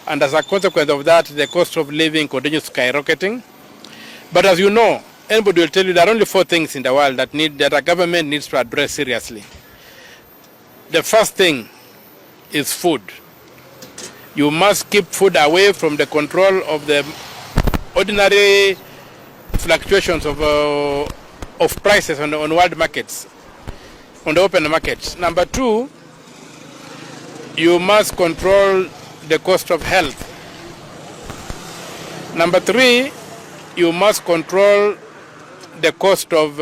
and as a consequence of that, the cost of living continues skyrocketing. But as you know, anybody will tell you there are only 4 things in the world that a government needs to address seriously. The first thing is food. You must keep food away from the control of the ordinary fluctuations of prices on world markets, on the open markets. Number 2, you must control the cost of health. Number 3, you must control the cost of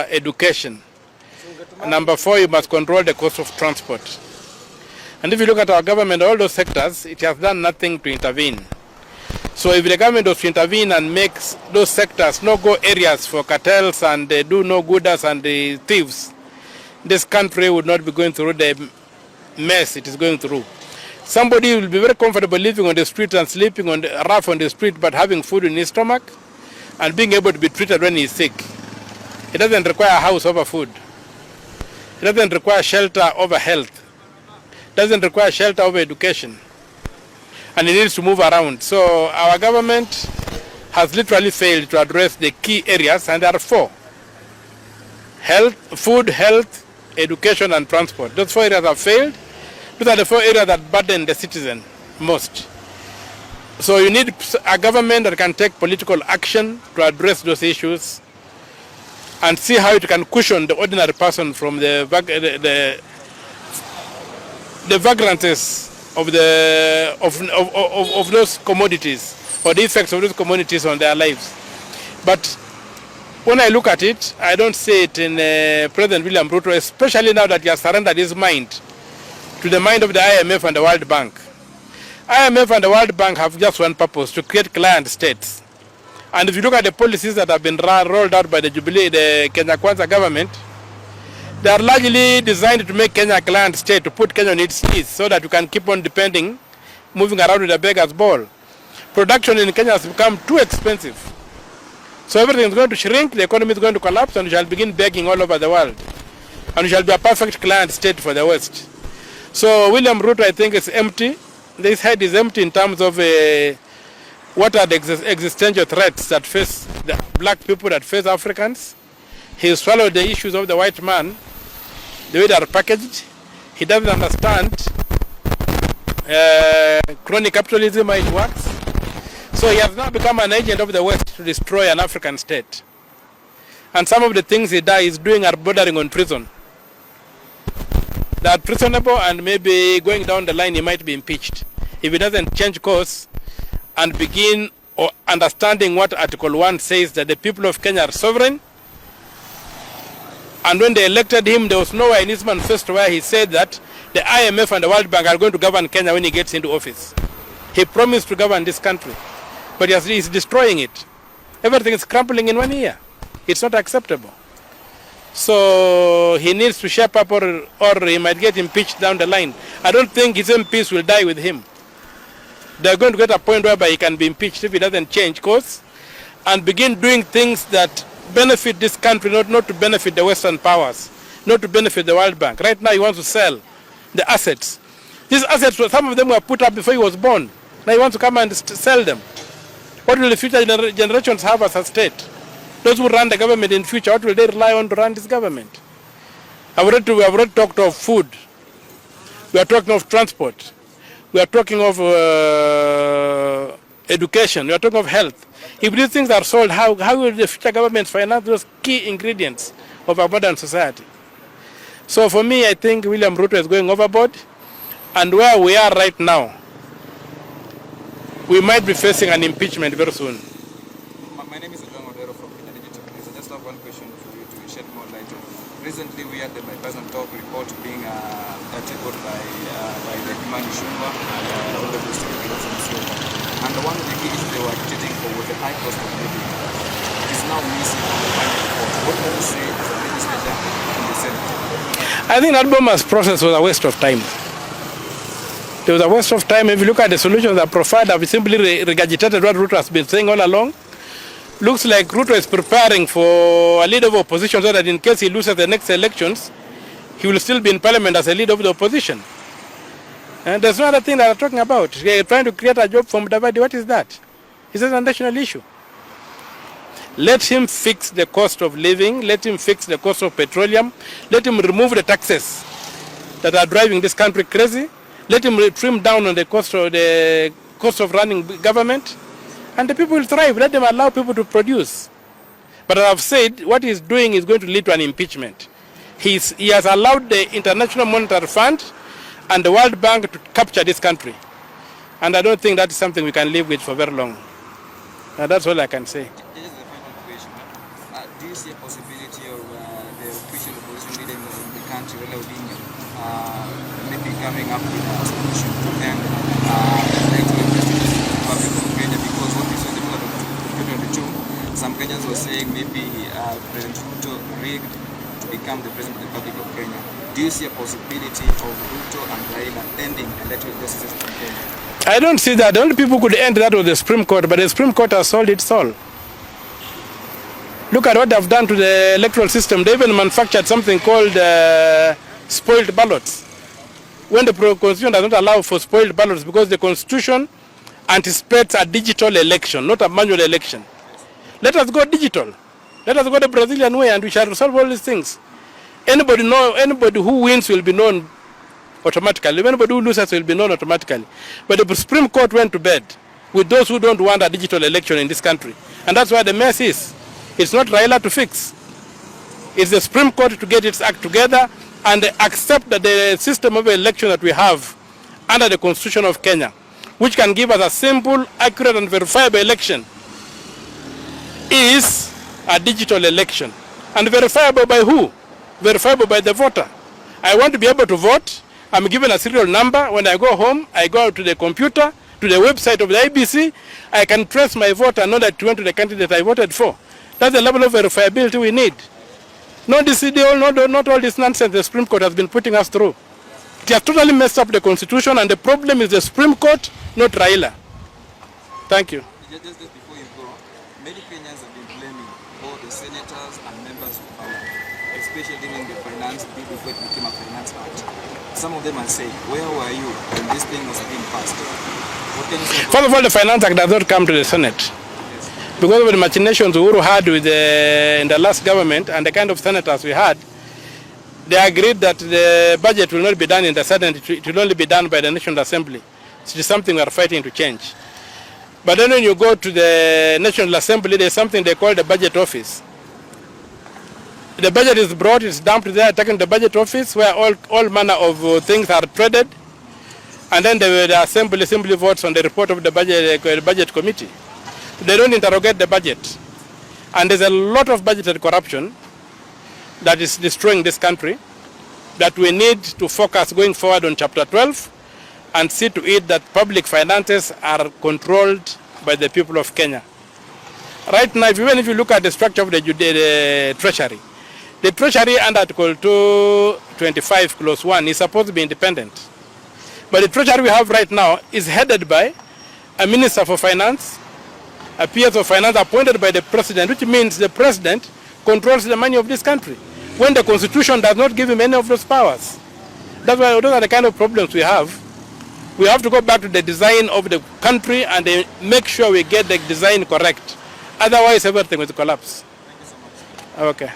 education. Number 4, you must control the cost of transport. And if you look at our government, all those sectors, it has done nothing to intervene. So if the government was to intervene and makes those sectors no-go areas for cartels and do no-gooders and the thieves, this country would not be going through the mess it is going through. Somebody will be very comfortable living on the street and sleeping on the rough on the street, but having food in his stomach and being able to be treated when he is sick. It doesn't require a house over food. It doesn't require shelter over health. It doesn't require shelter over education. And it needs to move around. So our government has literally failed to address the key areas, and there are 4. Food, health, education, and transport. Those 4 areas have failed. Those are the 4 areas that burden the citizen most. So you need a government that can take political action to address those issues and see how it can cushion the ordinary person from the vagrancies of those commodities, or the effects of those commodities on their lives. But when I look at it, I don't see it in President William Ruto, especially now that he has surrendered his mind to the mind of the IMF and the World Bank. IMF and the World Bank have just one purpose: to create client states. And if you look at the policies that have been rolled out by the Kenya Kwanza government, they are largely designed to make Kenya a client state, to put Kenya on its knees so that you can keep on moving around with a beggar's ball. Production in Kenya has become too expensive. So everything is going to shrink, the economy is going to collapse, and we shall begin begging all over the world. And we shall be a perfect client state for the West. So William Ruto, I think, is empty. This head is empty in terms of what are the existential threats that face the black people, that face Africans. He swallowed the issues of the white man, the way they are packaged. He doesn't understand crony capitalism, how it works. So he has now become an agent of the West to destroy an African state. And some of the things he is doing are bordering on treason. They are treasonable, and maybe going down the line he might be impeached if he doesn't change course and begin understanding what Article 1 says, that the people of Kenya are sovereign. And when they elected him, there was nowhere in his manifesto where he said that the IMF and the World Bank are going to govern Kenya when he gets into office. He promised to govern this country, but he's destroying it. Everything is crumbling in 1 year. It's not acceptable. So he needs to shape up, or he might get impeached down the line. I don't think his MPs will die with him. They're going to get a point whereby he can be impeached if he doesn't change course and begin doing things that benefit this country, not to benefit the Western powers, not to benefit the World Bank. Right now he wants to sell the assets. These assets, some of them were put up before he was born. Now he wants to come and sell them. What will the future generations have as a state? Those who run the government in future, what will they rely on to run this government? We have already talked of food. We are talking of transport. We are talking of education. We are talking of health. If these things are sold, how will the future governments finance those key ingredients of our modern society? So for me, I think William Ruto is going overboard. And where we are right now, we might be facing an impeachment very soon. My name is from Kenya Digital News. I just have one question for you to shed more light on. Recently, we had the bipartisan talk report being tabled by the Human Ishungwa and all the distributors and so on. And one of the key issues they were agitating for was the high cost of living. It is now missing from the final report. What can you say as a legislator in the Senate? I think that Boma's process was a waste of time. It was a waste of time. If you look at the solutions that profiled, I've simply regurgitated what Ruto has been saying all along. Looks like Ruto is preparing for a leader of opposition so that in case he loses the next elections, he will still be in parliament as a leader of the opposition. And there's no other thing that I'm talking about. They're trying to create a job for Mudavadi. What is that? Is that a national issue? Let him fix the cost of living. Let him fix the cost of petroleum. Let him remove the taxes that are driving this country crazy. Let him trim down on the cost of running government, and the people will thrive. Let them allow people to produce. But as I've said, what he's doing is going to lead to an impeachment. He has allowed the International Monetary Fund and the World Bank to capture this country. And I don't think that is something we can live with for very long. That's all I can say. This is the final question. Do you see a possibility of the official opposition leader in the country, Raila Odinga, maybe coming up with a solution to end the Republic of Kenya? Because what we saw in the middle of 2022, some Kenyans were saying maybe President Ruto rigged to become the President of the Republic of Kenya. Do you see a possibility of Ruto and Raila ending electoral justice in Kenya? I don't see that. The only people who could end that was the Supreme Court, but the Supreme Court has sold its soul. Look at what they've done to the electoral system. They even manufactured something called spoiled ballots. When the Constitution does not allow for spoiled ballots, because the Constitution anticipates a digital election, not a manual election. Let us go digital. Let us go the Brazilian way, and we shall resolve all these things. Anybody who wins will be known automatically. Anybody who loses will be known automatically. But the Supreme Court went to bed with those who don't want a digital election in this country. And that's why the mess is. It's not Raila to fix. It's the Supreme Court to get its act together and accept that the system of election that we have under the Constitution of Kenya, which can give us a simple, accurate and verifiable election, is a digital election. And verifiable by who? Verifiable by the voter. I want to be able to vote. I'm given a serial number. When I go home, I go to the computer, to the website of the IBC. I can trace my vote and know that it went to the candidate I voted for. That's the level of verifiability we need. Not all this nonsense the Supreme Court has been putting us through. It has totally messed up the Constitution, and the problem is the Supreme Court, not Raila. Thank you. Just before you go, many Kenyans have been blaming both the senators and members of parliament, especially during the finance bill before it became a finance act. Some of them are saying, where were you when this thing was being passed? What can you say? First of all, the finance act does not come to the Senate. Yes. Because of the machinations Uhuru had with in the last government and the kind of senators we had, they agreed that the budget will not be done in the Senate, it will only be done by the National Assembly. It is something we are fighting to change. But then when you go to the National Assembly, there's something they call the budget office. The budget is brought, it's dumped there, taken to the budget office where all manner of things are traded, and then the assembly votes on the report of the budget committee. They don't interrogate the budget. And there's a lot of budgetary corruption that is destroying this country, that we need to focus going forward on Chapter 12 and see to it that public finances are controlled by the people of Kenya. Right now, even if you look at the structure of the Treasury, the Treasury under Article 225 Clause 1 is supposed to be independent. But the Treasury we have right now is headed by a Minister for Finance, a PS of Finance appointed by the President, which means the President controls the money of this country, when the Constitution does not give him any of those powers. That's why those are the kind of problems we have. We have to go back to the design of the country and make sure we get the design correct. Otherwise, everything will collapse. Thank you so much. Okay.